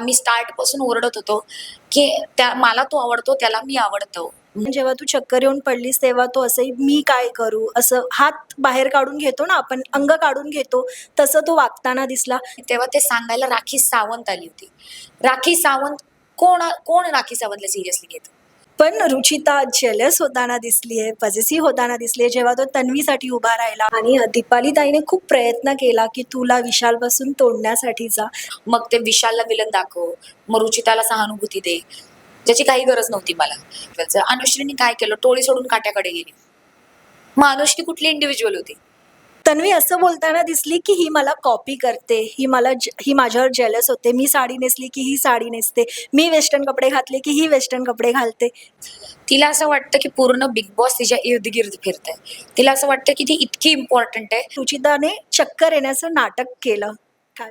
आम्ही स्टार्ट पासून ओरडत होतो की त्या मला तो आवडतो, त्याला मी आवडतो. जेव्हा तू चक्कर येऊन पडलीस तेव्हा तो असंही मी काय करू असं हात बाहेर काढून घेतो ना आपण, अंग काढून घेतो, तसं तो वागताना दिसला. तेव्हा ते सांगायला राखी सावंत आली होती. राखी सावंत कोण कोण राखी सावंतला सिरियसली घेतं? पण रुचिता जेलस होताना दिसलीये, पॉझेसिव्ह होताना दिसलीये जेव्हा तो तन्वीसाठी उभा राहिला. आणि दीपाली ताईने खूप प्रयत्न केला की तुला विशालपासून तोडण्यासाठीचा. मग ते विशालला विलन दाखव, मग रुचिताला सहानुभूती दे, ज्याची काही गरज नव्हती मला. अनुश्रीने काय केलं, टोळी सोडून काट्याकडे गेली. मग अनुश्री कुठली इंडिव्हिज्युअल होती? तन्वी असं बोलताना दिसली की ही मला कॉपी करते, ही माझ्यावर जेलस होते, मी साडी नेसली की ही साडी नेसते, मी वेस्टर्न कपडे घातले की ही वेस्टर्न कपडे घालते. तिला असं वाटतं की पूर्ण बिग बॉस तिच्या इर्द गिर्द फिरतंय. तिला असं वाटतं की ती इतकी इम्पॉर्टंट आहे. रुचिताने चक्कर येण्याचं नाटक केलं. काय?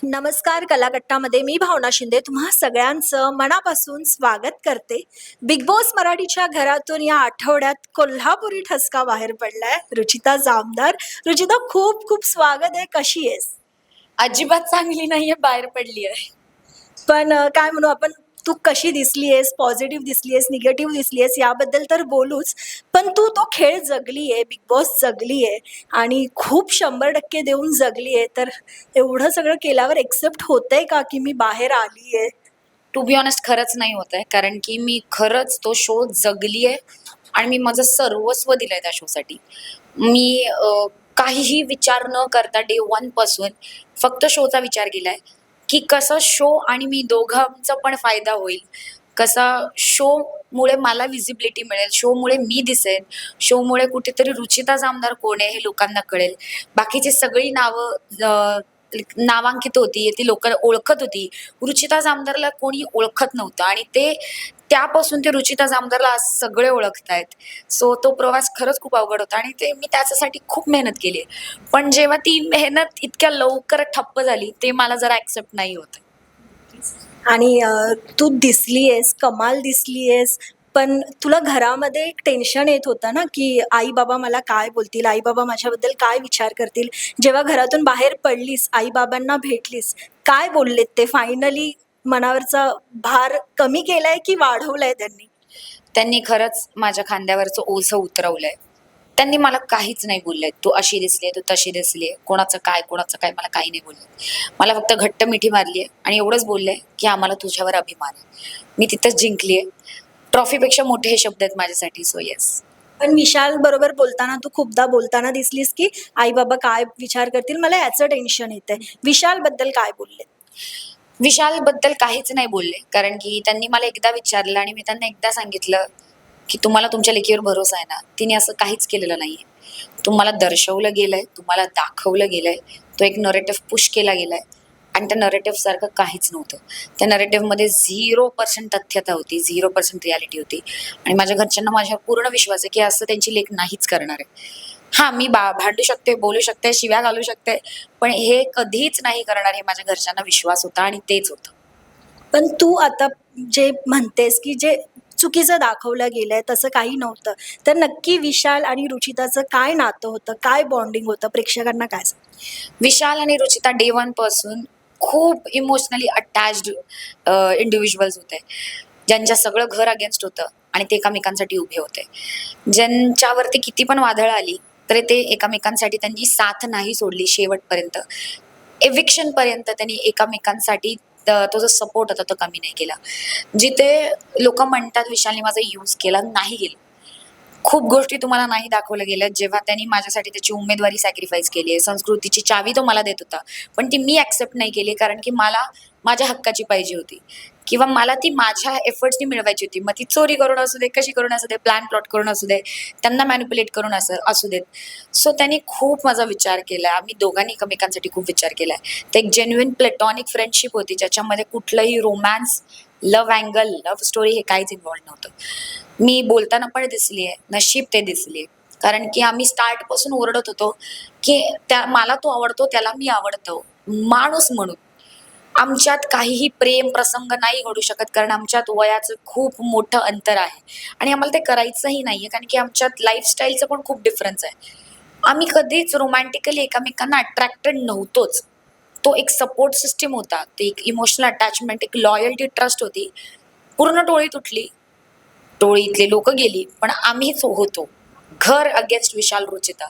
नमस्कार, कलाकट्टामध्ये मी भावना शिंदे तुम्हा सगळ्यांचं मनापासून स्वागत करते. बिग बॉस मराठीच्या घरातून या आठवड्यात कोल्हापुरी ठसका बाहेर पडलाय. रुचिता जामदार. रुचिता, खूप खूप स्वागत आहे. कशी आहेस? अजिबात चांगली नाहीये, बाहेर पडली आहे. पण काय म्हणू आपण, तू कशी दिसलीयेस, पॉझिटिव्ह दिसलीयेस, निगेटिव्ह दिसलीयेस याबद्दल तर बोलूच. पण तू तो खेळ जगलीये, बिग बॉस जगलीये आणि खूप 100% देऊन जगलीये. तर एवढं सगळं केल्यावर एक्सेप्ट होतंय का की मी बाहेर आलीये? टू बी ऑनेस्ट खरंच नाही होत आहे, कारण की मी खरंच तो शो जगली आहे आणि मी माझं सर्वस्व दिलंय त्या शोसाठी. मी काहीही विचार न करता डे वन पासून फक्त शोचा विचार केलाय की कसा शो आणि मी दोघांचा पण फायदा होईल, कसा शोमुळे मला विजिबिलिटी मिळेल, शोमुळे मी दिसेन, शोमुळे कुठेतरी रुचिता जामदार कोण आहे हे लोकांना कळेल. बाकीची सगळी नावं नामांकित होती, ती लोक ओळखत होती. रुचिता जामदारला कोणी ओळखत नव्हतं आणि ते त्यापासून ते रुचिता जामदारला आज सगळे ओळखतायत. सो तो प्रवास खरंच खूप अवघड होता आणि ते मी त्याच्यासाठी खूप मेहनत केली. पण जेव्हा ती मेहनत इतक्या लवकर ठप्प झाली, ते मला जरा ऍक्सेप्ट नाही होत. आणि तू दिसलीयेस, कमाल दिसलीयेस, पण तुला घरामध्ये एक टेन्शन येत होतं ना की आई बाबा मला काय बोलतील, आई बाबा माझ्याबद्दल काय विचार करतील. जेव्हा घरातून बाहेर पडलीस, आई बाबांना भेटलीस, काय बोललेत ते? फायनली मनावरचा भार कमी केलाय की वाढवलाय त्यांनी? त्यांनी खरंच माझ्या खांद्यावरचं ओझं उतरवलंय. त्यांनी मला काहीच नाही बोलले, तू अशी दिसलीये, तू तशी दिसलीये, कोणाचं काय मला काही नाही बोलले. मला फक्त घट्ट मिठी मारलीये आणि एवढंच बोलले की आम्हाला तुझ्यावर अभिमान आहे. मी तिथंच जिंकलीये. ट्रॉफीपेक्षा मोठे हे शब्द आहेत माझ्यासाठी. So yes. पण विशाल बरोबर बोलताना तू खूपदा बोलताना दिसलीस की आई बाबा काय विचार करतील, मला याचं टेन्शन येतंय. विशाल बद्दल काय बोलले? विशाल बद्दल काहीच नाही बोलले, कारण की त्यांनी मला एकदा विचारलं आणि मी त्यांना एकदा सांगितलं की तुम्हाला तुमच्या लेकीवर भरोसा आहे ना? तिने असं काहीच केलेलं नाहीये. तुम्हाला दर्शवलं गेलंय, तुम्हाला दाखवलं गेलंय, तो एक नरेटिव्ह पुश केला गेलाय आणि त्या नरेटिव्ह सारखं काहीच नव्हतं. त्या नरेटिव्हमध्ये 0% तथ्यता होती, 0% रियालिटी होती आणि माझ्या घरच्यांना माझ्यावर पूर्ण विश्वास आहे की असं त्यांची लेक नाहीच करणार आहे. हां, मी भांडू शकते, बोलू शकते, शिव्या घालू शकते, पण हे कधीच नाही करणार हे माझ्या घरच्यांना विश्वास होता आणि तेच होतं. पण तू आता जे म्हणतेस की जे चुकीचं दाखवलं गेलंय तसं काही नव्हतं, तर नक्की विशाल आणि रुचिताचं काय नातं होतं, काय बॉन्डिंग होतं, प्रेक्षकांना काय सांग? विशाल आणि रुचिता डे वन पासून खूप इमोशनली अटॅच्ड इंडिव्हिज्युअल्स होते, ज्यांच्या सगळं घर अगेन्स्ट होतं आणि ते एकामेकांसाठी उभे होते. ज्यांच्यावरती किती पण वादळं आली तरी ते एकामेकांसाठी त्यांची साथ नाही सोडली शेवटपर्यंत. एविक्शन पर्यंत त्यांनी एकामेकांसाठी तो जो सपोर्ट होता तो कमी नाही केला. जिथे लोक म्हणतात विशालने माझा यूज केला, नाही केला. खूप गोष्टी तुम्हाला नाही दाखवल्या गेल्या. जेव्हा त्यांनी माझ्यासाठी त्याची उमेदवारी सॅक्रिफाईस केली आहे, संस्कृतीची चावी तो मला देत होता, पण ती मी ऍक्सेप्ट नाही केली, कारण की मला माझ्या हक्काची पाहिजे होती किंवा मला ती माझ्या एफर्ट्सनी मिळवायची होती. मग ती चोरी करून असू दे, कशी करून असू दे, प्लॅन प्लॉट करून असू दे, त्यांना मॅनिप्युलेट करून असू देत. सो त्यांनी खूप माझा विचार केलाय. आम्ही दोघांनी एकमेकांसाठी खूप विचार केलाय. ते एक जेन्युइन प्लेटॉनिक फ्रेंडशिप होती, ज्याच्यामध्ये कुठलंही romance, love angle, love story हे काहीच इन्व्हॉल्व नव्हतं. मी बोलताना पण दिसलीये, नशीब ते दिसलीये, कारण की आम्ही स्टार्ट पासून ओरडत होतो की मला तो आवडतो, त्याला मी आवडतो, माणूस म्हणून. आमच्यात काहीही प्रेम प्रसंग नाही घडू शकत, कारण आमच्यात वयाचं खूप मोठं अंतर आहे आणि आम्हाला ते करायचंही नाहीये, कारण की आमच्यात लाईफस्टाईलचं पण खूप डिफरन्स आहे. आम्ही कधीच रोमॅन्टिकली एकमेकांना अट्रॅक्टेड नव्हतोच. तो एक सपोर्ट सिस्टीम होता, ते एक इमोशनल अटॅचमेंट, एक लॉयल्टी, ट्रस्ट होती. पूर्ण टोळी तुटली, टोळीतले लोक गेली, पण आम्हीच होतो घर अगेन्स्ट विशाल रुचिता.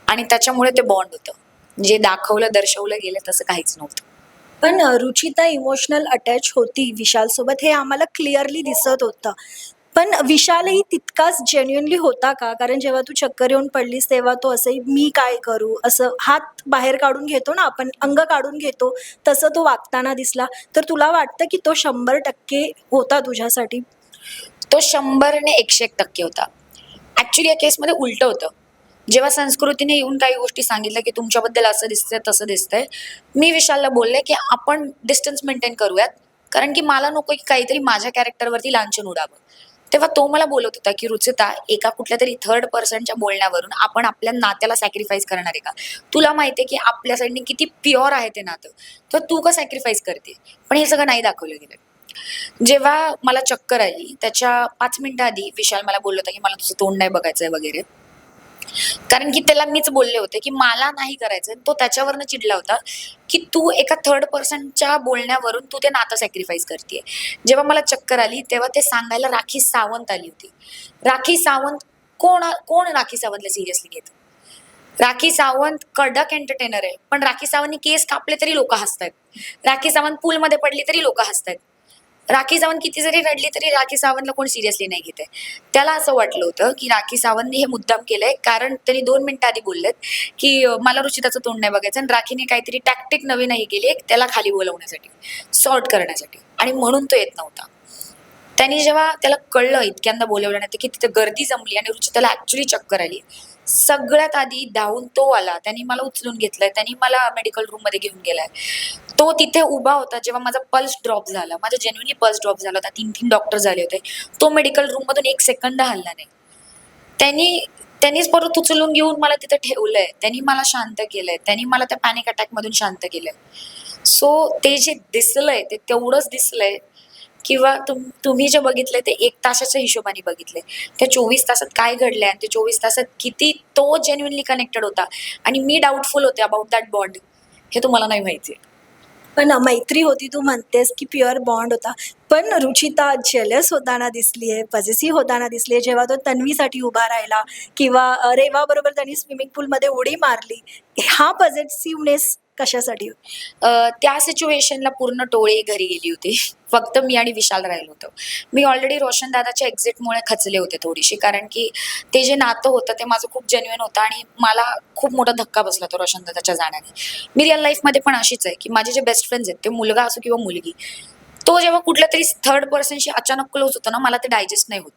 आणि त्याच्यामुळे ते बॉन्ड होतं, जे दाखवलं दर्शवलं गेलं तसं काहीच नव्हतं. पण रुचिता इमोशनल अटॅच होती विशालसोबत, हे आम्हाला क्लिअरली दिसत होतं. पण विशालही तितकाच जेन्युइनली होता का? कारण जेव्हा तू चक्कर येऊन पडलीस तेव्हा तो असंही मी काय करू असं हात बाहेर काढून घेतो ना आपण, अंग काढून घेतो, तसं तो वागताना दिसला. तर तुला वाटतं की तो 100% होता तुझ्यासाठी? तो 100ने 101% होता. ऍक्च्युली या केसमध्ये उलट होतं. जेव्हा संस्कृतीने येऊन काही गोष्टी सांगितल्या की तुमच्याबद्दल असं दिसतंय तसं दिसतंय, मी विशालला बोलले की आपण डिस्टन्स मेंटेन करूयात, कारण की मला नको की काहीतरी माझ्या कॅरेक्टरवरती लांछन उडावं. तेव्हा तो मला बोलत होता की रुचिता, एका कुठल्या तरी थर्ड पर्सनच्या बोलण्यावरून आपण आपल्या नात्याला सॅक्रिफाईस करणार आहे का? तुला माहितीये की आपल्या साईडने किती प्युअर आहे ते नातं, तर तू का सॅक्रिफाईस करते? पण हे सगळं नाही दाखवलं गेलं. जेव्हा मला चक्कर आली त्याच्या 5 मिनिटं आधी विशाल मला बोलला होता की मला तुझं तोंड नाही बघायचंय वगैरे, कारण की त्याला मीच बोलले होते की मला नाही करायचं. तो त्याच्यावरनं चिडला होता की तू एका थर्ड पर्सनच्या बोलण्यावरून तू ते नातं सॅक्रिफाईस करतेय. जेव्हा मला चक्कर आली तेव्हा ते सांगायला राखी सावंत आली होती. राखी सावंत कोण कोण राखी सावंतला सिरियसली घेत? राखी सावंत कडक एंटरटेनर आहे, पण राखी सावंतनी केस कापले तरी लोक हसतायत. राखी सावंत पूलमध्ये पडली तरी लोक हसतायत. राखी सावंत किती जरी रडली तरी राखी सावंतला कोण सिरियसली नाही घेते. त्याला असं वाटलं होतं की राखी सावंतने हे मुद्दाम केलंय, कारण त्यांनी 2 मिनिटं आधी बोललेत की मला रुचिताचं तोंड नाही बघायचं, आणि राखीने काहीतरी टॅक्टिक नवीन हे केली त्याला खाली बोलवण्यासाठी, सॉर्ट करण्यासाठी, आणि म्हणून तो येत नव्हता. त्यांनी जेव्हा त्याला कळलं इतक्यांदा बोलवल्यानंतर की तिथे गर्दी जमली आणि रुचिताला ऍक्च्युली चक्कर आली, सगळ्यात आधी धावून तो आला. त्यांनी मला उचलून घेतलंय, त्यांनी मला मेडिकल रूम मध्ये घेऊन गेलाय. तो तिथे उभा होता जेव्हा माझा पल्स ड्रॉप झाला, माझा जेन्युइनली पल्स ड्रॉप झाला होता. 3 डॉक्टर झाले होते. तो मेडिकल रूम मधून 1 सेकंद हलला नाही. त्यांनीच परत उचलून घेऊन मला तिथे ठेवलंय, त्यांनी मला शांत केलंय, त्यांनी मला त्या पॅनिक अटॅक मधून शांत केलंय. सो ते जे दिसलंय ते तेवढंच दिसलंय, किंवा तुम्ही जे बघितलंय ते 1 तासाच्या हिशोबाने बघितलंय. त्या 24 तासात काय घडलंय आणि ते 24 तासात किती तो जेन्युइनली कनेक्टेड होता आणि मी डाऊटफुल होते अबाउट दॅट बॉन्ड, हे तुम्हाला नाही माहिती. पण मैत्री होती तू म्हणतेस की प्युअर बॉन्ड होता. पण रुचिता जेलस होताना दिसलीये, पॉझेसिव्ह होताना दिसलीये जेव्हा तो तन्वीसाठी उभा राहिला, किंवा रेवा बरोबर त्यांनी स्विमिंग पूलमध्ये उडी मारली. हा पॉझेसिव्हनेस कशासाठी? त्या सिच्युएशनला पूर्ण टोळी घरी गेली होती. फक्त मी आणि विशाल राहिलो होतो. मी ऑलरेडी रोशन दादाच्या एक्झिटमुळे खचले होते थोडीशी, कारण की ते जे नातं होतं ते माझं खूप जेन्युइन होतं आणि मला खूप मोठा धक्का बसला तो रोशन दादाच्या जाण्याने. मी रिअल लाईफमध्ये पण अशीच आहे की माझे जे बेस्ट फ्रेंड्स आहेत, ते मुलगा असो किंवा मुलगी, तो जेव्हा कुठल्या तरी थर्ड पर्सनशी अचानक क्लोज होतो ना, मला ते डायजेस्ट नाही होत.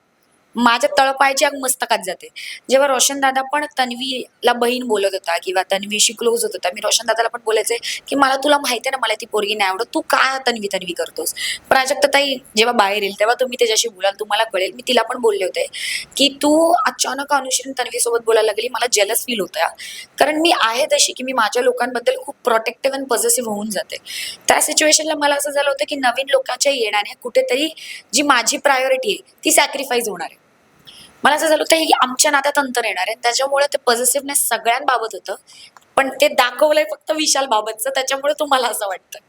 माझ्या तळपायाची आग मस्तकात जाते. जेव्हा रोशन दादा पण तन्वीला बहीण बोलत होता किंवा तन्वीशी क्लोज होत होता, मी रोशन दादाला पण बोलायचे की मला तुला माहिती आहे ना, मला ती पोरगी नाही आवडत, तू का तन्वी तन्वी करतोस? प्राजक्ताताई जेव्हा बाहेर येईल तेव्हा तुम्ही त्याच्याशी बोलाल, तुम्हाला कळेल. मी तिला पण बोलले होते की तू अचानक अनुश्री तन्वी सोबत बोलायला लागली, मला जेलस फील होतं. कारण मी आहे तशी की मी माझ्या लोकांबद्दल खूप प्रोटेक्टिव्ह अँड पॉझिटिव्ह होऊन जाते. त्या सिच्युएशनला मला असं झालं होतं की नवीन लोकांच्या येण्याने कुठेतरी जी माझी प्रायोरिटी आहे ती सॅक्रिफाईस होणार आहे. मला असं झालं होतं की आमच्या नात्यात अंतर येणार आहे, त्याच्यामुळे ते पॉझिटिव्हनेस सगळ्यांबाबत होतं, पण ते दाखवलंय फक्त विशाल बाबतचं, त्याच्यामुळे तुम्हाला असं वाटतं.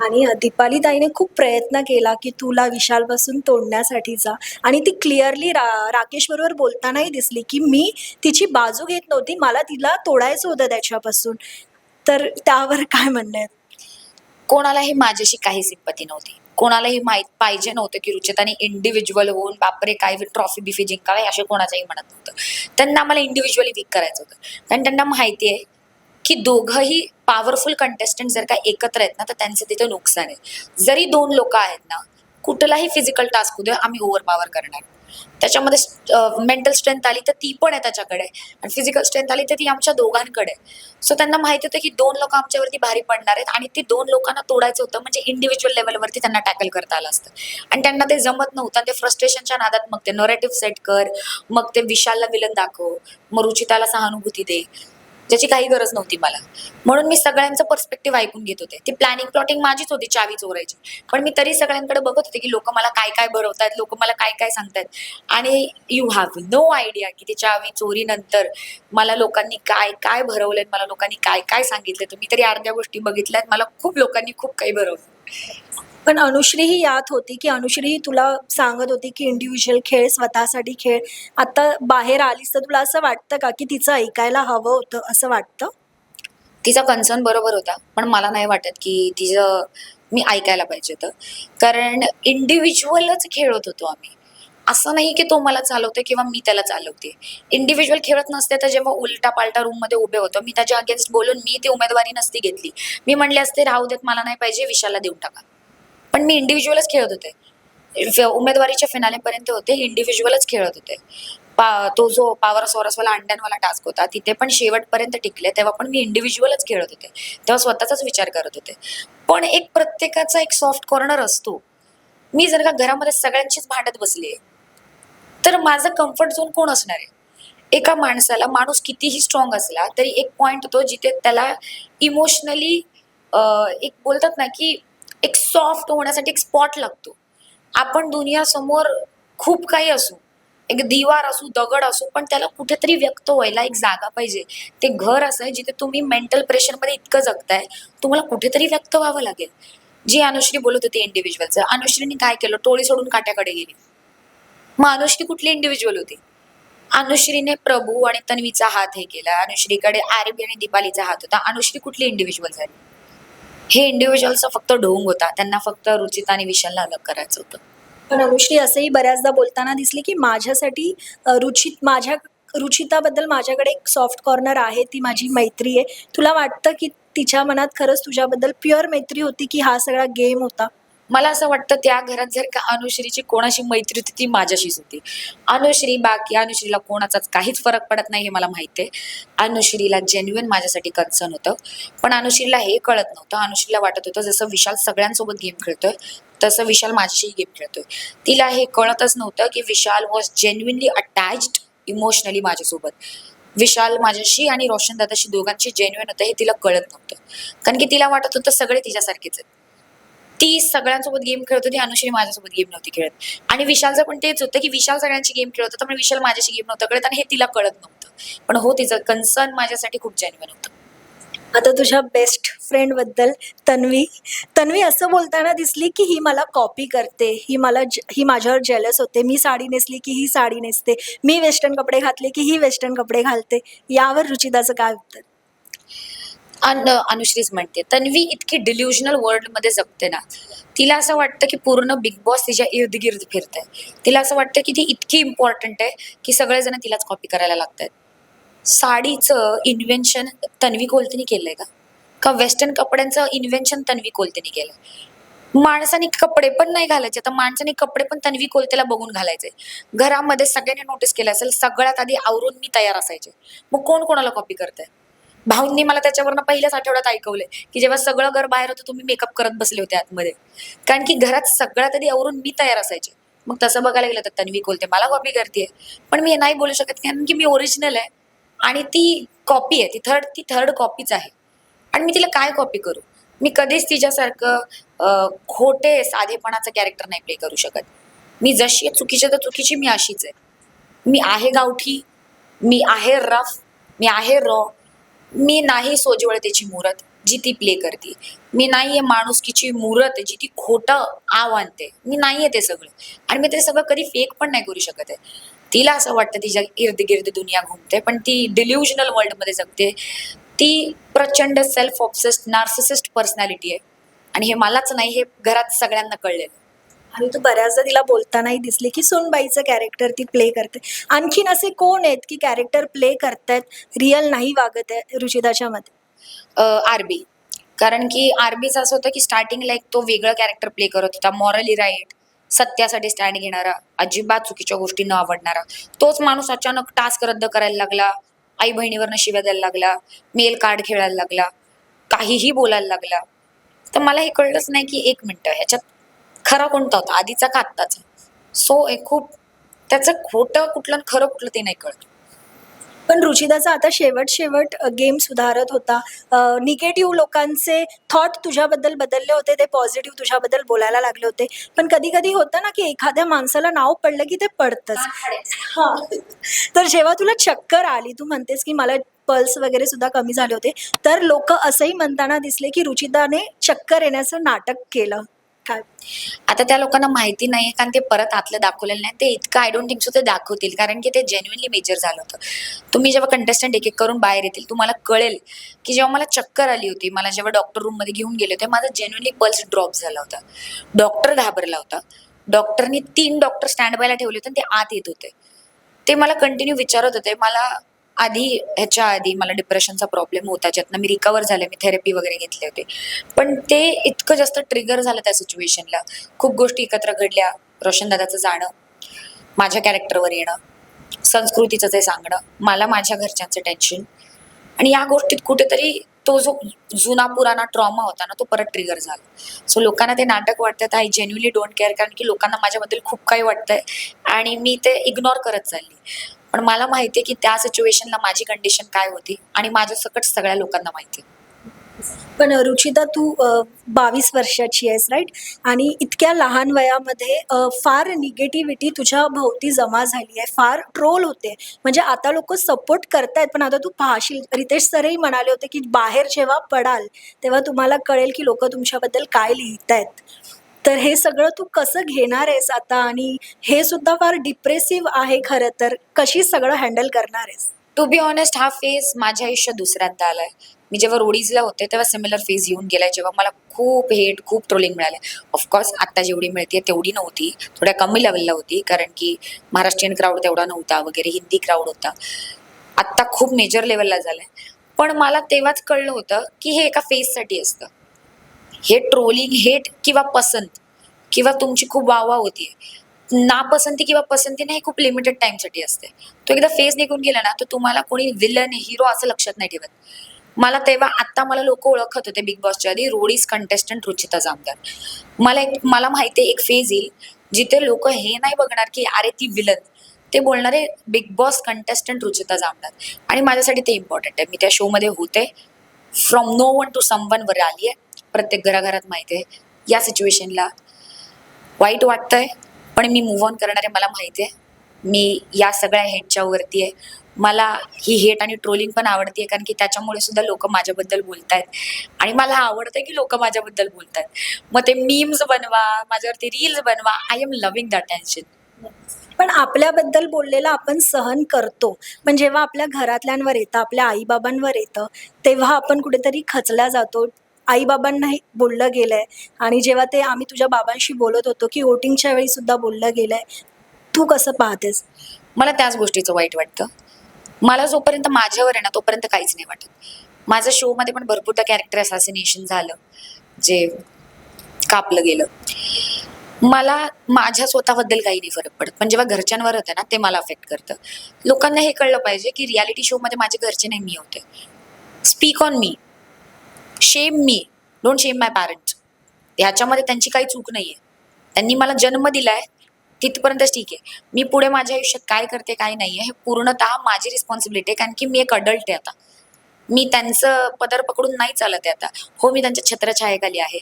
आणि दीपाली ताईने खूप प्रयत्न केला की तुला विशालपासून तोडण्यासाठीचा, आणि ती क्लिअरली राकेश बरोबर बोलतानाही दिसली की मी तिची बाजू घेत नव्हती, मला तिला तोडायचं होतं त्याच्यापासून. तर त्यावर काय म्हणणं आहे? कोणालाही माझ्याशी काही सिंपती नव्हती. कोणालाही माहित पाहिजे नव्हतं की रुचिताने इंडिव्हिज्युअल होऊन बापरे काय ट्रॉफी बिफी जिंकावे, असे कोणाचंही म्हणत नव्हतं. त्यांना आम्हाला इंडिव्हिज्युअली वीक करायचं होतं, कारण त्यांना माहिती आहे की दोघंही पॉवरफुल कंटेस्टंट जर का एकत्र आहेत ना, तर त्यांचं तिथे नुकसान आहे. जरी 2 लोक आहेत ना, कुठलाही फिजिकल टास्क उद्या आम्ही ओव्हर पॉवर करणार. त्याच्यामध्ये मेंटल स्ट्रेंथ आली तर ती पण आहे त्याच्याकडे, आणि फिजिकल स्ट्रेंथ आली तर ती आमच्या दोघांकडे. सो त्यांना माहिती होतं की 2 लोक आमच्यावरती भारी पडणार आहेत आणि ती 2 लोकांना तोडायचं होतं, म्हणजे इंडिव्हिज्युअल लेवलवरती त्यांना टॅकल करता आलं असतं. आणि त्यांना ते जमत नव्हतं. ते फ्रस्ट्रेशनच्या नादात मग ते नरेटिव्ह सेट कर, मग ते विशालला विलन दाखव, मग रुचिताला सहानुभूती दे. ज्याची काही गरज नव्हती मला. म्हणून मी सगळ्यांचं पर्स्पेक्टिव्ह ऐकून घेत होते. ती प्लॅनिंग प्लॉटिंग माझीच होती चावी चोरायची. पण मी तरी सगळ्यांकडे बघत होते की लोक मला काय काय बरवतायत, लोक मला काय काय सांगतायत. आणि यू हॅव नो आयडिया की ती चावी चोरीनंतर मला लोकांनी काय काय भरवलंय, मला लोकांनी काय काय सांगितलं. तुम्ही तरी अर्ध्या गोष्टी बघितल्यात, मला खूप लोकांनी खूप काही भरवलं. पण अनुश्री ही यात होती की अनुश्री ही तुला सांगत होती की इंडिव्हिज्युअल खेळ, स्वतःसाठी खेळ. आता बाहेर आलीस तर तुला असं वाटतं का की तिचं ऐकायला हवं होतं, असं वाटतं? तिचा कन्सर्न बरोबर होता, पण मला नाही वाटत की तिचं मी ऐकायला पाहिजे होतं. कारण इंडिव्हिज्युअलच खेळत होतो आम्ही. असं नाही की तो मला चालवतोय किंवा मी त्याला चालवते. इंडिव्हिज्युअल खेळत नसते तर जेव्हा उलटा पालटा रूममध्ये उभे होतो, मी त्याच्या अगेन्स्ट बोलून मी ती उमेदवारी नसती घेतली. मी म्हणले असते राहू देत, मला नाही पाहिजे, विशालला देऊन टाका. पण मी इंडिव्हिज्युअलच खेळत होते. उमेदवारीच्या फिनालेपर्यंत होते, इंडिव्हिज्युअलच खेळत होते. तो जो पॉवर सोरसवाला अंड्यांवाला टास्क होता, तिथे पण शेवटपर्यंत टिकले. तेव्हा पण मी इंडिव्हिज्युअलच खेळत होते. तेव्हा स्वतःचाच विचार करत होते. पण एक प्रत्येकाचा एक सॉफ्ट कॉर्नर असतो. मी जर का घरामध्ये सगळ्यांचीच भांडत बसली तर माझं कम्फर्ट झोन कोण असणार आहे? एका माणसाला, माणूस कितीही स्ट्रॉंग असला तरी एक पॉइंट होतो जिथे त्याला इमोशनली एक बोलतात ना की एक सॉफ्ट होण्यासाठी एक स्पॉट लागतो. आपण दुनियासमोर खूप काही असू, एक दिवार असू, दगड असू, पण त्याला कुठेतरी व्यक्त व्हायला एक जागा पाहिजे. ते घर असं आहे जिथे तुम्ही मेंटल प्रेशरमध्ये इतकं जगताय, तुम्हाला कुठेतरी व्यक्त व्हावं लागेल. जी अनुश्री बोलत होती इंडिव्हिज्युअलचं, अनुश्रीने काय केलं? टोळी सोडून काट्याकडे गेली. मग अनुश्री कुठली इंडिव्हिज्युअल होती? अनुश्रीने प्रभू आणि तन्वीचा हात हे केला. अनुश्रीकडे आरबी आणि दीपालीचा हात होता. अनुश्री कुठली इंडिव्हिज्युअल झाली? हे इंडिव्हिज्युअलचा फक्त ढोंग होता. त्यांना फक्त रुचिता आणि विशालला अलग करायचं होतं. पण अनुश्री असंही बऱ्याचदा बोलताना दिसली की माझ्यासाठी माझ्या रुचिताबद्दल माझ्याकडे एक सॉफ्ट कॉर्नर आहे, ती माझी मैत्री आहे. तुला वाटतं की तिच्या मनात खरंच तुझ्याबद्दल प्युअर मैत्री होती की हा सगळा गेम होता? मला असं वाटतं त्या घरात जर का अनुश्रीची कोणाशी मैत्री होती ती माझ्याशीच होती. बाकी अनुश्रीला कोणाचाच काहीच फरक पडत नाही हे मला माहिती आहे. अनुश्रीला जेन्युइन माझ्यासाठी कन्सर्न होतं. पण अनुश्रीला हे कळत नव्हतं. अनुश्रीला वाटत होतं जसं विशाल सगळ्यांसोबत गेम खेळतोय तसं विशाल माझ्याशी गेम खेळतोय. तिला हे कळतच नव्हतं की विशाल वॉज जेन्युइनली अटॅच्ड इमोशनली माझ्यासोबत. विशाल माझ्याशी आणि रोशन दादाशी दोघांशी जेन्युइन होतं हे तिला कळत नव्हतं. कारण की तिला वाटत होतं सगळे तिच्यासारखेच आहेत. ती सगळ्यांसोबत गेम खेळत होती, अनुश्री माझ्यासोबत गेम नव्हती खेळत. आणि विशालचं पण तेच होतं की विशाल सगळ्यांची गेम खेळत होता, पण विशाल माझ्याशी गेम नव्हतं खेळत आणि हे तिला कळत नव्हतं. पण हो, तिचं कन्सर्न माझ्यासाठी खूप जेन्युइन होतं. आता तुझ्या बेस्ट फ्रेंड बद्दल तन्वी तन्वी असं बोलताना दिसली की ही मला कॉपी करते, ही माझ्यावर जेलस होते. मी साडी नेसली की ही साडी नेसते, मी वेस्टर्न कपडे घातले की ही वेस्टर्न कपडे घालते. यावर रुचिताचं काय उत्तर? अनुश्रीच म्हणते, तन्वी इतकी डिल्युजनल वर्ल्डमध्ये जगते ना, तिला असं वाटतं की पूर्ण बिग बॉस तिच्या इर्द गिर्द फिरतंय. तिला असं वाटतं की ती इतकी इम्पॉर्टंट आहे की सगळेजण तिलाच कॉपी करायला लागतात. साडीचं इन्व्हेन्शन तन्वी कोलतेने केलंय का वेस्टर्न कपड्यांचं इन्व्हेन्शन तन्वी कोलतेने केलंय? माणसाने कपडे पण नाही घालायचे, तर माणसाने कपडे पण तन्वी कोलतेला बघून घालायचे. घरामध्ये सगळ्यांनी नोटीस केलं असेल, सगळ्यात आधी आवरून मी तयार असायचे. मग कोण कोणाला कॉपी करतंय? भाऊंनी मला त्याच्यावरनं पहिल्याच आठवड्यात ऐकवलंय की जेव्हा सगळं घर बाहेर होतं तुम्ही मेकअप करत बसले होते आतमध्ये. कारण की घरात सगळ्यात आधी आवरून मी तयार असायचे. मग तसं बघायला गेलं तर तन्वी कोलते मला कॉपी करते. पण मी हे नाही बोलू शकत कारण की मी ओरिजिनल आहे आणि ती कॉपी आहे. ती थर्ड कॉपीच आहे. आणि मी तिला काय कॉपी करू? मी कधीच तिच्यासारखं खोटे साधेपणाचं कॅरेक्टर नाही प्ले करू शकत. मी जशी आहे चुकीची तर चुकीची, मी अशीच आहे. मी आहे गावठी, मी आहे रफ, मी आहे रॉ. मी नाही सोज्वळतेची मूरत जी ती प्ले करते. मी नाहीये माणुसकीची मूरत जी ती खोटं आव आणते. मी नाहीये ते सगळं. आणि मी ते सगळं कधी फेक पण नाही करू शकत आहे. तिला असं वाटतं तिच्या इर्द गिर्द दुनिया घुमते, पण ती डिल्युजनल वर्ल्डमध्ये जगते. ती प्रचंड सेल्फ ऑब्सेस्ड नार्सिसिस्ट पर्सनॅलिटी आहे. आणि हे मलाच नाही, हे घरात सगळ्यांना कळलेलं. आणि तू बऱ्याचदा तिला बोलतानाही दिसली की सूनबाईचं कॅरेक्टर ती प्ले करते. आणखीन असे कोण आहेत की कॅरेक्टर प्ले करतायत, रिअल नाही वागत आहे रुचिताच्या मते? आरबी. कारण की आरबीचं असं होतं की स्टार्टिंगला एक तो वेगळं कॅरेक्टर प्ले करत होता, मॉरली राईट, सत्यासाठी स्टँड घेणारा, अजिबात चुकीच्या गोष्टी न आवडणारा. तोच माणूस अचानक टास्क रद्द करायला लागला, आई बहिणीवरनं शिव्या द्यायला लागला, मेल कार्ड खेळायला लागला, काहीही बोलायला लागला. तर मला हे कळलंच नाही की एक मिनिटं, ह्याच्यात खरा कोणता होता, आधीचा का आत्ताचा? सो खूप त्याचं खोटं कुठलं आणि खरं कुठलं ते नाही कळत. पण रुचिताचा आता शेवट गेम सुधारत होता. निगेटिव्ह लोकांचे थॉट तुझ्याबद्दल बदलले होते, ते पॉझिटिव्ह तुझ्याबद्दल बोलायला लागले होते. पण कधी-कधी होतं ना, की एखाद्या माणसाला नाव पडलं की ते पडतंच. हां. तर जेव्हा तुला चक्कर आली, तू म्हणतेस की मला पल्स वगैरे सुद्धा कमी झाले होते, तर लोकं असंही म्हणताना दिसले की रुचिताने चक्कर येण्याचं नाटक केलं. काय? आता त्या लोकांना माहिती नाहीये कारण ते परत आतलं दाखवलेलं नाही. ते इतकं आय डोंट थिंक सो ते दाखवतील कारण की ते जेन्युइनली मेजर झालं होतं. तुम्ही जेव्हा कंटेस्टंट एक एक करून बाहेर येतील तुम्हाला कळेल की जेव्हा मला चक्कर आली होती, मला जेव्हा डॉक्टर रूममध्ये घेऊन गेले होते, माझा जेन्युइनली पल्स ड्रॉप झाला होता. डॉक्टर घाबरला होता. डॉक्टरनी 3 डॉक्टर स्टँड बायला ठेवले होते आणि ते आत येत होते. ते मला कंटिन्यू विचारत होते. ह्याच्या आधी मला डिप्रेशनचा प्रॉब्लेम होता, ज्यातनं मी रिकव्हर झाले, मी थेरपी वगैरे घेतले होते. पण ते इतकं जास्त ट्रिगर झालं त्या सिच्युएशनला. खूप गोष्टी एकत्र घडल्या. रोशन दादाचं जाणं, माझ्या कॅरेक्टरवर येणं, संस्कृतीचं ते सांगणं, मला माझ्या घरच्यांचं टेन्शन आणि या गोष्टीत कुठेतरी तो जो जुना पुराणा ट्रॉमा होता ना, तो परत ट्रिगर झाला. सो लोकांना ते नाटक वाटतं. आय जेन्युइनली डोंट केअर कारण की लोकांना माझ्याबद्दल खूप काही वाटतंय आणि मी ते इग्नोर करत चालली. पण मला माहिती आहे की त्या सिच्युएशनला माझी कंडिशन काय होती आणि माझ्यासकट सगळ्या लोकांना माहिती आहे. पण रुचिता तू 22 वर्षाची आहेस, राईट? आणि इतक्या लहान वयामध्ये फार निगेटिव्हिटी तुझ्या भोवती जमा झाली आहे, फार ट्रोल होते. म्हणजे आता लोक सपोर्ट करतायत, पण आता तू पाहशील, रितेश सरही म्हणाले होते की बाहेर जेव्हा पडाल तेव्हा तुम्हाला कळेल की लोक तुमच्याबद्दल काय लिहितायत. तर हे सगळं तू कसं घेणार आहेस आता? आणि हे सुद्धा फार डिप्रेसिव्ह आहे खरं तर. कशी सगळं हँडल करणार आहेस? टू बी ऑनेस्ट हा फेज माझ्या आयुष्यात दुसऱ्यांदा आलाय. मी जेव्हा रोडीजला होते तेव्हा सिमिलर फेज येऊन गेलाय, जेव्हा मला खूप हेट, खूप ट्रोलिंग मिळाले. ऑफकोर्स आता जेवढी मिळते तेवढी नव्हती, थोड्या कमी लेवलला होती कारण की महाराष्ट्रीयन क्राऊड तेवढा नव्हता वगैरे, हिंदी क्राऊड होता. आत्ता खूप मेजर लेवलला झालाय. पण मला तेव्हाच कळलं होतं की हे एका फेजसाठी असतं. हे ट्रोलिंग, हेट किंवा पसंत किंवा तुमची खूप वाहवा होतीये, नापसंती किंवा पसंती नाही, खूप लिमिटेड टाइमसाठी असते. तो एकदा फेज निघून गेला ना, तर तुम्हाला कोणी विलन, हिरो असं लक्षात नाही ठेवत. मला लोक ओळखत होते बिग बॉसच्या आधी, रोडीज कंटेस्टंट रुचिता जामदार. मला माहितीये एक फेज येईल जिथे लोक हे नाही बघणार की अरे ती विलन, ते बोलणारे big boss contestant Ruchita Jamdar. आणि माझ्यासाठी ते इम्पॉर्टंट आहे. मी त्या शो मध्ये होते, from no one to someone वर आली आहे. प्रत्येक घराघरात माहिती आहे. या सिच्युएशनला वाईट वाटतंय, पण मी मूव्ह ऑन करणार आहे. मला माहिती आहे मी या सगळ्या हेटच्या वरती आहे. मला ही हेट आणि ट्रोलिंग पण आवडते कारण की त्याच्यामुळे सुद्धा लोक माझ्याबद्दल बोलतायत आणि मला आवडतं की लोक माझ्याबद्दल बोलतायत. मग ते मीम्स बनवा, माझ्यावरती रील्स बनवा, I am loving that tension. पण आपल्याबद्दल बोललेलं आपण सहन करतो, पण जेव्हा आपल्या घरातल्यांवर येतं, आपल्या आईबाबांवर येतं, तेव्हा आपण कुठेतरी खचला जातो. आईबाबांनाही बोललं गेलंय आणि जेव्हा ते आम्ही तुझ्या बाबांशी बोलत होतो की वोटिंगच्या वेळी सुद्धा बोललं गेलंय. तू कसं पाहतेस? मला त्याच गोष्टीचं वाईट वाटतं. मला जोपर्यंत माझ्यावर आहे ना तोपर्यंत काहीच नाही वाटत. माझ्या शो मध्ये पण भरपूरदा कॅरेक्टर असॅसिनेशन झालं, जे कापलं गेलं. मला माझ्या स्वतःबद्दल काही नाही फरक पडत, पण जेव्हा घरच्यांवर होतं ना ते मला अफेक्ट करतं. लोकांना हे कळलं पाहिजे की रियालिटी शो मध्ये माझे घरचे नाही, मी होते. स्पीक ऑन मी, शेम मी, डोंट शेम माय पॅरेंट्स. ह्याच्यामध्ये त्यांची काही चूक नाहीये. त्यांनी मला जन्म दिलाय तिथपर्यंतच ठीक आहे. मी पुढे माझ्या आयुष्यात काय करते काय नाहीये हे पूर्णतः माझी रिस्पॉन्सिबिलिटी आहे कारण की मी एक अडल्ट आहे आता. मी त्यांचं पदर पकडून नाही चालत आहे आता. हो, मी त्यांच्या छत्रछायेखाली आहे,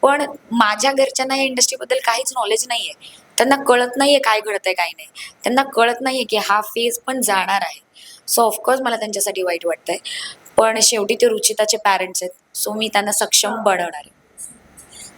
पण माझ्या घरच्यांना या इंडस्ट्रीबद्दल काहीच नॉलेज नाहीये. त्यांना कळत नाहीये काय घडतंय काय नाही. त्यांना कळत नाहीये की हा फेज पण जाणार आहे. सो ऑफकोर्स मला त्यांच्यासाठी वाईट वाटतंय, पण शेवटी ते रुचिताचे पॅरेंट्स आहेत, सो मी त्यांना सक्षम बनवणार आहे.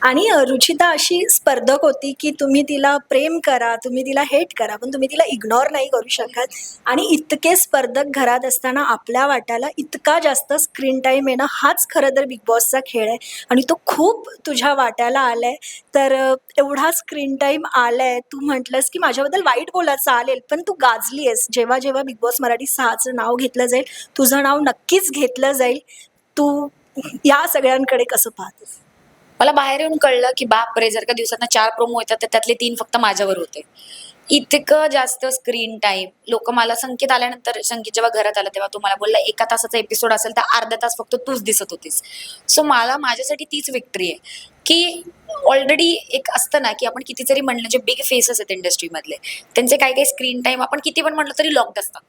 आणि रुचिता अशी स्पर्धक होती की तुम्ही तिला प्रेम करा, तुम्ही तिला हेट करा, पण तुम्ही तिला इग्नोर नाही करू शकत. आणि इतके स्पर्धक घरात असताना आपल्या वाट्याला इतका जास्त स्क्रीन टाईम येणं हाच खरं तर बिग बॉसचा खेळ आहे आणि तो खूप तुझ्या वाट्याला आलाय. तर एवढा स्क्रीन टाईम आलाय, तू म्हटलंस की माझ्याबद्दल वाईट बोला चालेल, पण तू गाजली आहेस. जेव्हा जेव्हा बिग बॉस मराठी 6चं नाव घेतलं जाईल, तुझं नाव नक्कीच घेतलं जाईल. तू या सगळ्यांकडे कसं पाहतेस? मला बाहेर येऊन कळलं की बापरे, जर का दिवसातना 4 प्रोमो येतात तर त्यातले 3 फक्त माझ्यावर होते. इतकं जास्त स्क्रीन टाइम. लोक मला संकेत आल्यानंतर, संकेत जेव्हा घरात आला तेव्हा तो मला बोलला 1 तासाचा एपिसोड असेल तर अर्धा तास फक्त तूच दिसत होतीस. सो मला माझ्यासाठी तीच विक्ट्री आहे की ऑलरेडी एक असतं ना की आपण किती जरी म्हणलं, जे बिग फेसेस आहेत इंडस्ट्रीमधले त्यांचे काही काही स्क्रीन टाइम आपण किती पण म्हटलं तरी लॉक्ड असतात.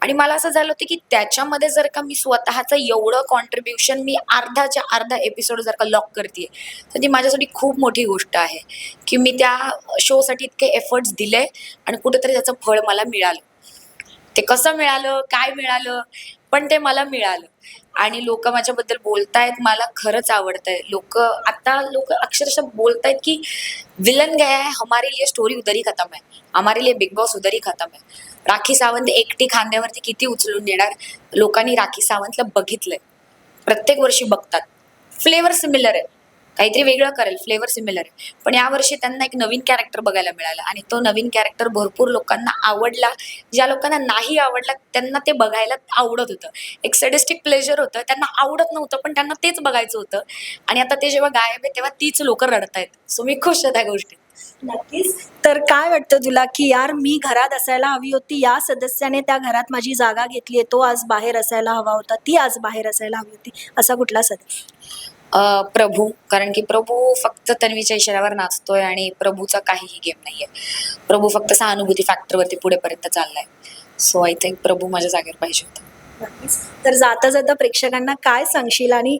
आणि मला असं झालं होतं की त्याच्यामध्ये जर का मी स्वतःचं एवढं कॉन्ट्रीब्युशन मी अर्धाच्या अर्धा एपिसोड जर का लॉक करते तर ती माझ्यासाठी खूप मोठी गोष्ट आहे की मी त्या शोसाठी इतके एफर्ट्स दिले आणि कुठेतरी त्याचं फळ मला मिळालं. ते कसं मिळालं, काय मिळालं, पण ते मला मिळालं. आणि लोक माझ्याबद्दल बोलतायत, मला खरंच आवडतंय. लोक अक्षरशः बोलतायत की विलन गया है, हमारे लिए स्टोरी उधर ही खतम है, हमारे लिए बिग बॉस उधर ही खतम है. राखी सावंत एकटी खांद्यावरती किती उचलून नेणार. लोकांनी राखी सावंतला बघितलंय, प्रत्येक वर्षी बघतात. फ्लेवर सिमिलर आहे, काहीतरी वेगळं करेल, फ्लेवर सिमिलर आहे, पण यावर्षी त्यांना एक नवीन कॅरेक्टर बघायला मिळालं आणि तो नवीन कॅरेक्टर भरपूर लोकांना आवडला. ज्या लोकांना नाही आवडला त्यांना ते बघायला आवडत होतं. एक सॅडिस्टिक प्लेजर होतं, त्यांना आवडत नव्हतं पण त्यांना तेच बघायचं होतं. आणि आता ते जेव्हा गायब आहे तेव्हा तीच लोक रडतायत. सो मी खुश आहे त्या गोष्टीत. नक्कीच. तर काय वाटतं तुला की यार मी घरात असायला हवी होती, या सदस्याने त्या घरात माझी जागा घेतली आहे, तो आज बाहेर असायला हवा होता, ती आज बाहेर असायला हवी होती, असा कुठला सदस्य? प्रभू, कारण की प्रभू फक्त तन्वीच्या इशाऱ्यावर नाचतोय आणि प्रभूचा काहीही गेम नाहीये. प्रभू फक्त सहानुभूती फॅक्टरवरती पुढेपर्यंत चाललाय. सो आय थिंक प्रभू माझ्या जागेवर पाहिजे होता. नक्कीच. तर जाता जाता प्रेक्षकांना काय सांगशील? आणि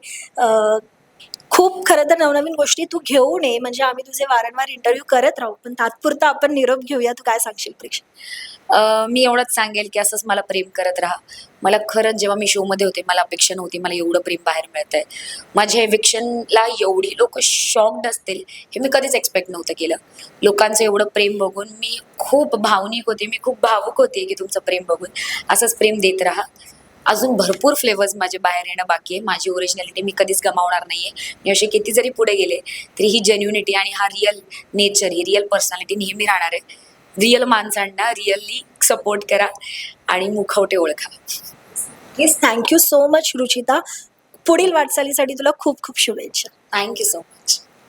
खूप खरं तर नवनवीन गोष्टी तू घेऊन ये, म्हणजे आम्ही तुझे वारंवार इंटरव्ह्यू करत राहू, पण तात्पुरता आपण निरोप घेऊया. तू काय सांगशील प्रेक्षक? मी एवढंच सांगेल की असंच मला प्रेम करत राहा. मला खरंच जेव्हा मी शोमध्ये होते मला अपेक्षा नव्हती मला एवढं प्रेम बाहेर मिळतंय. माझ्या एविक्शनला एवढी लोक शॉक्ड असतील हे मी कधीच एक्सपेक्ट नव्हतं केलं. लोकांचं एवढं प्रेम बघून मी खूप भावनिक होते, मी खूप भावुक होते की तुमचं प्रेम बघून. असंच प्रेम देत राहा. अजून भरपूर फ्लेवर्स माझे बाहेर येणं बाकी आहे. माझी ओरिजिनॅलिटी मी कधीच गमावणार नाहीये. मी असे किती जरी पुढे गेले तरी ही जेन्युनिटी आणि हा रिअल नेचर, ही रिअल पर्सनॅलिटी नेहमी राहणार आहे. रिअल माणसांना रिअली सपोर्ट करा आणि मुखवटे ओळखा. Please. Thank you so much Ruchita. पुढील वाटचालीसाठी तुला खूप खूप शुभेच्छा. Thank you so much.